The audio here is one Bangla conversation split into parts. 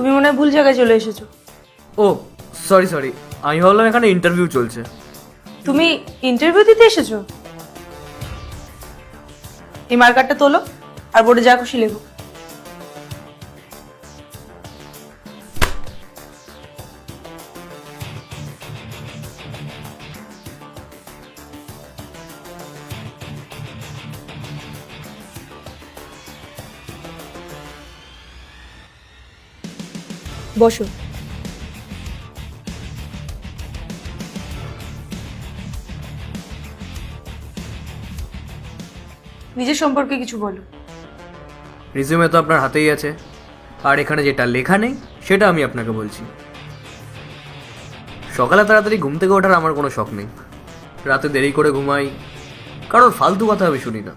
তুমি মনে হয় ভুল জায়গায় চলে এসেছো। ও সরি সরি, আমি ভাবলাম এখানে ইন্টারভিউ চলছে। তুমি ইন্টারভিউ দিতে এসেছো? এই মার্কারটা তোলো আর বোর্ডে যা খুশি লেখো। বসো। নিজের সম্পর্কে কিছু বলো। রিজিউমে তো আপনার হাতেই আছে, আর এখানে যেটা লেখা নেই সেটা আমি আপনাকে বলছি। সকালে তাড়াতাড়ি ঘুম থেকে ওঠার আমার কোনো শখ নেই, রাতে দেরি করে ঘুমাই, কারোর ফালতু কথা আমি শুনি না,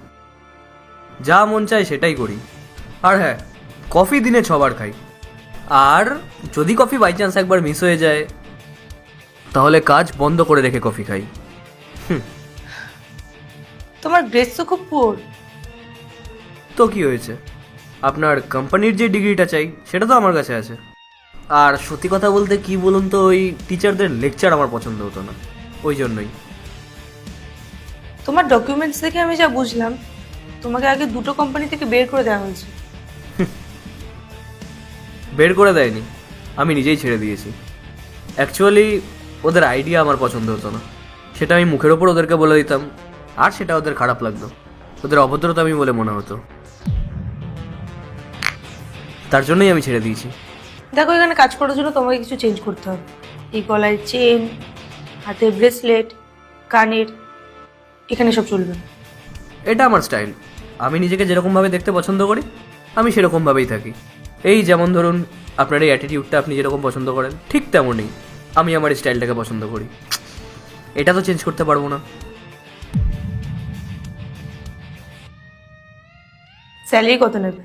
যা মন চায় সেটাই করি। আর হ্যাঁ, কফি দিনে 6 বার খাই, আর যদি কফি বাই চান্স একবার মিস হয়ে যায় তাহলে কাজ বন্ধ করে রেখে কফি খাই। তোমার ড্রেস তো খুব পুয়ার। তো কি হয়েছে, আপনার কোম্পানির যে ডিগ্রিটা চাই সেটা তো আমার কাছে আছে। আর সত্যি কথা বলতে কি বলুন তো, ওই টিচারদের লেকচার আমার পছন্দ হতো না, ওই জন্যই। তোমার ডকুমেন্টস দেখে আমি যা বুঝলাম, তোমাকে আগে দুটো কোম্পানি থেকে বের করে দেওয়া হয়েছে। বের করে দেয়নি, আমি নিজেই ছেড়ে দিয়েছি। অ্যাকচুয়ালি ওদের আইডিয়া আমার পছন্দ হতো না, সেটা আমি মুখের ওপর ওদেরকে বলে দিতাম, আর সেটা ওদের খারাপ লাগতো, ওদের অভদ্রতা আমি বলে মনে হতো, তার জন্যই আমি ছেড়ে দিয়েছি। দেখো, এখানে কাজ করার জন্য তোমাকে কিছু চেঞ্জ করতে হবে। এই গলায় চেন, হাতের ব্রেসলেট, কানের, এখানে সব চলবে না। এটা আমার স্টাইল, আমি নিজেকে যেরকমভাবে দেখতে পছন্দ করি আমি সেরকমভাবেই থাকি। এই যেমন ধরুন, আপনার এই অ্যাটিটিউডটা আপনি যেরকম পছন্দ করেন ঠিক তেমনই আমি আমার স্টাইলটাকে পছন্দ করি, এটা তো চেঞ্জ করতে পারবো না। স্যালারি কত নেবে?